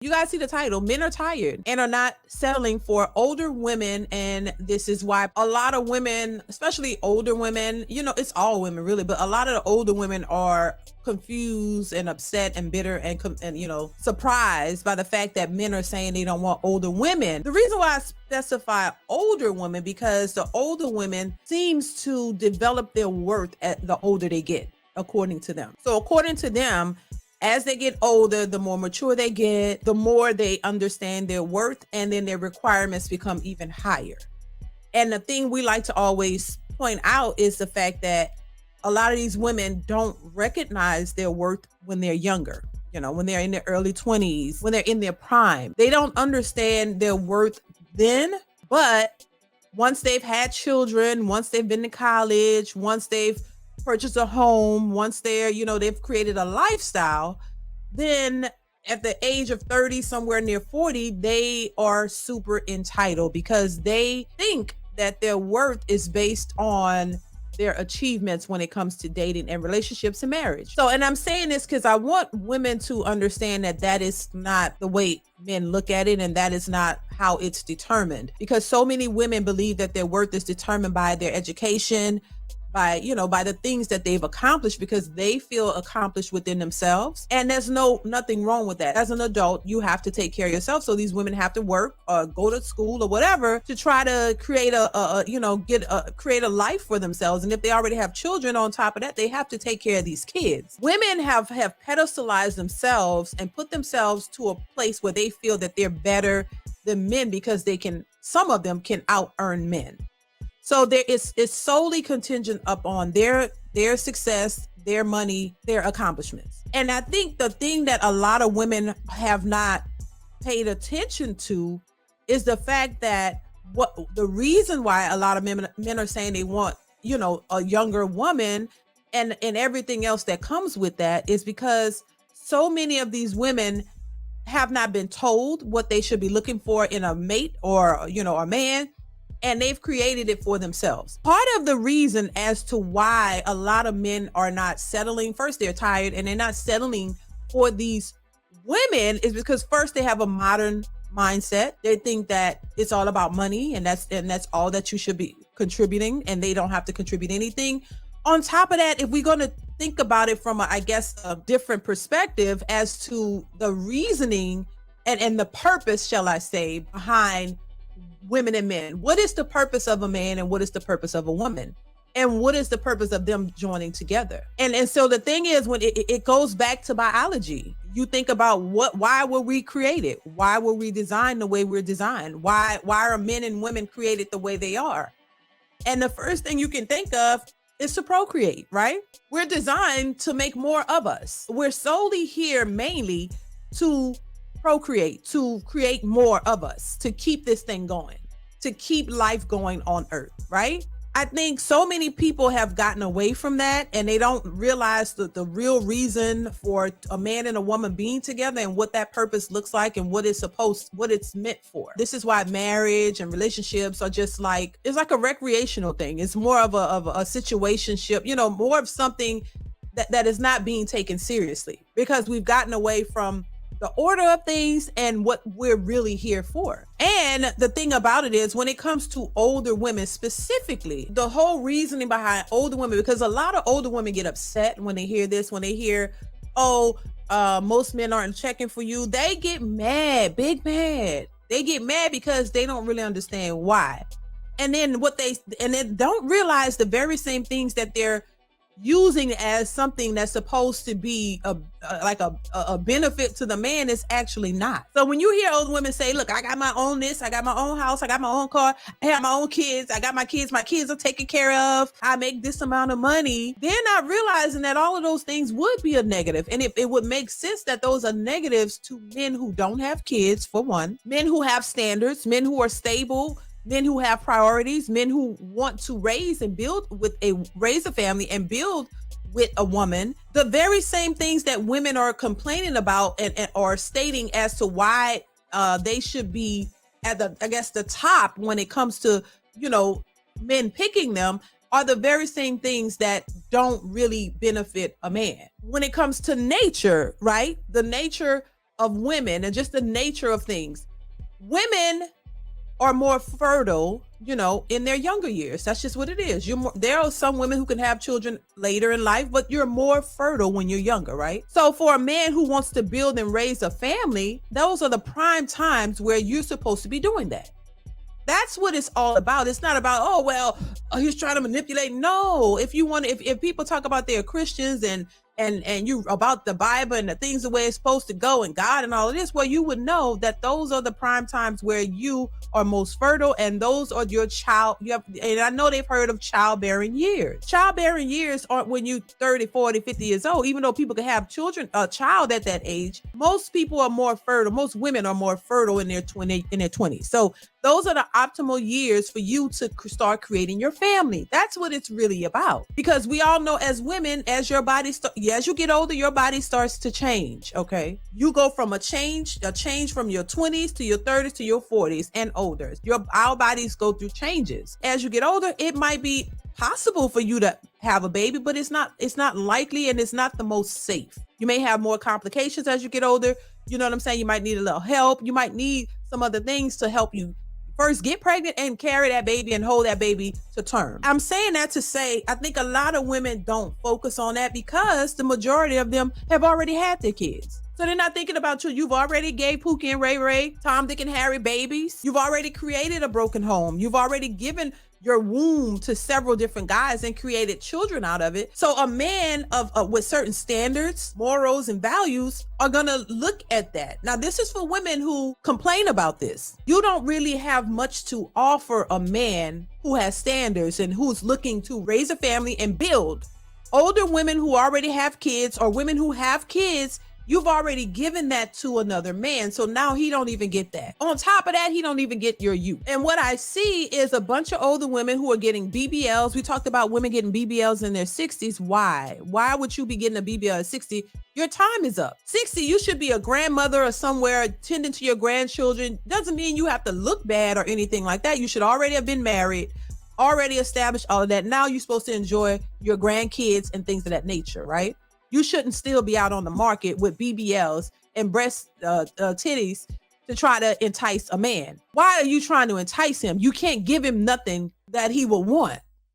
You guys see the title. Men are tired and are not settling for older women. And this is why a lot of women, especially older women, it's all women really, but a lot of the older women are confused and upset and bitter and surprised by the fact that men are saying they don't want older women. The reason why I specify older women, because the older women seems to develop their worth at the older they get, according to them. So according to them, as they get older, the more mature they get, the more they understand their worth, and then their requirements become even higher. And the thing we like to always point out is the fact that a lot of these women don't recognize their worth when they're younger. When they're in their early 20s, when they're in their prime, they don't understand their worth then. But once they've had children, once they've been to college, once they've purchased a home, once they've created a lifestyle, then at the age of 30, somewhere near 40, they are super entitled because they think that their worth is based on their achievements when it comes to dating and relationships and marriage. So, and I'm saying this because I want women to understand that that is not the way men look at it, and that is not how it's determined. Because so many women believe that their worth is determined by their education, by the things that they've accomplished, because they feel accomplished within themselves. And there's nothing wrong with that. As an adult, you have to take care of yourself. So these women have to work or go to school or whatever to try to create create a life for themselves. And if they already have children on top of that, they have to take care of these kids. Women have pedestalized themselves and put themselves to a place where they feel that they're better than men because some of them can out earn men. So it's solely contingent upon their success, their money, their accomplishments. And I think the thing that a lot of women have not paid attention to is the fact that the reason why a lot of men are saying they want, a younger woman and everything else that comes with that is because so many of these women have not been told what they should be looking for in a mate or, a man. And they've created it for themselves. Part of the reason as to why a lot of men are not settling, first, they're tired and they're not settling for these women is because first they have a modern mindset. They think that it's all about money and that's all that you should be contributing, and they don't have to contribute anything. On top of that, if we're going to think about it from a different perspective as to the reasoning and the purpose, shall I say, behind women and men. What is the purpose of a man and what is the purpose of a woman? And what is the purpose of them joining together? And so the thing is, when it goes back to biology, you think about why were we created? Why were we designed the way we're designed? Why are men and women created the way they are? And the first thing you can think of is to procreate, right? We're designed to make more of us. We're solely here mainly to procreate, to create more of us, to keep this thing going, to keep life going on earth, right? I think so many people have gotten away from that and they don't realize the real reason for a man and a woman being together and what that purpose looks like and what it's meant for. This is why marriage and relationships are just it's like a recreational thing. It's more of a situationship, more of something that is not being taken seriously because we've gotten away from the order of things and what we're really here for. And the thing about it is when it comes to older women specifically, the whole reasoning behind older women, because a lot of older women get upset when they hear this, when they hear, most men aren't checking for you. They get mad, big mad. They get mad because they don't really understand why. And then they don't realize the very same things that they're using as something that's supposed to be a benefit to the man is actually not. So when you hear old women say, look, I got my own this, I got my own house, I got my own car, I have my own kids, I got my kids are taken care of, I make this amount of money, they're not realizing that all of those things would be a negative. And it would make sense that those are negatives to men who don't have kids, for one, men who have standards, men who are stable, men who have priorities, men who want to raise a family and build with a woman, the very same things that women are complaining about and are stating as to why they should be at the top when it comes to, men picking them, are the very same things that don't really benefit a man. When it comes to nature, right? The nature of women and just the nature of things, women are more fertile, in their younger years. That's just what it is. There are some women who can have children later in life, but you're more fertile when you're younger, right? So for a man who wants to build and raise a family, those are the prime times where you're supposed to be doing that. That's what it's all about. It's not about, he's trying to manipulate. No, if people talk about they're Christians and you about the Bible and the things the way it's supposed to go and God and all of this, well, you would know that those are the prime times where you are most fertile, and those are your and I know they've heard of childbearing years. Childbearing years aren't when you 30, 40, 50 years old, even though people can have a child at that age. Most people are more fertile. Most women are more fertile in their 20s. So those are the optimal years for you to start creating your family. That's what it's really about. Because we all know as women, as your body as you get older, your body starts to change. Okay. You go from a change from your 20s to your 30s to your 40s and older. Our bodies go through changes. As you get older, it might be possible for you to have a baby, but it's not likely, and it's not the most safe. You may have more complications as you get older. You know what I'm saying? You might need a little help. You might need some other things to help you first get pregnant and carry that baby and hold that baby to term. I'm saying that to say, I think a lot of women don't focus on that because the majority of them have already had their kids. So they're not thinking about you. You've already gave Pookie and Ray Ray, Tom, Dick, and Harry babies. You've already created a broken home. You've already given your womb to several different guys and created children out of it. So a man with certain standards, morals, and values are gonna look at that. Now, this is for women who complain about this. You don't really have much to offer a man who has standards and who's looking to raise a family and build. Older women who already have kids, or women who have kids, you've already given that to another man. So now he don't even get that. On top of that, he don't even get your youth. And what I see is a bunch of older women who are getting BBLs. We talked about women getting BBLs in their 60s. Why? Why would you be getting a BBL at 60? Your time is up. 60, you should be a grandmother or somewhere tending to your grandchildren. Doesn't mean you have to look bad or anything like that. You should already have been married, already established all of that. Now you're supposed to enjoy your grandkids and things of that nature, right? You shouldn't still be out on the market with BBLs and breast titties to try to entice a man. Why are you trying to entice him? You can't give him nothing that he will want.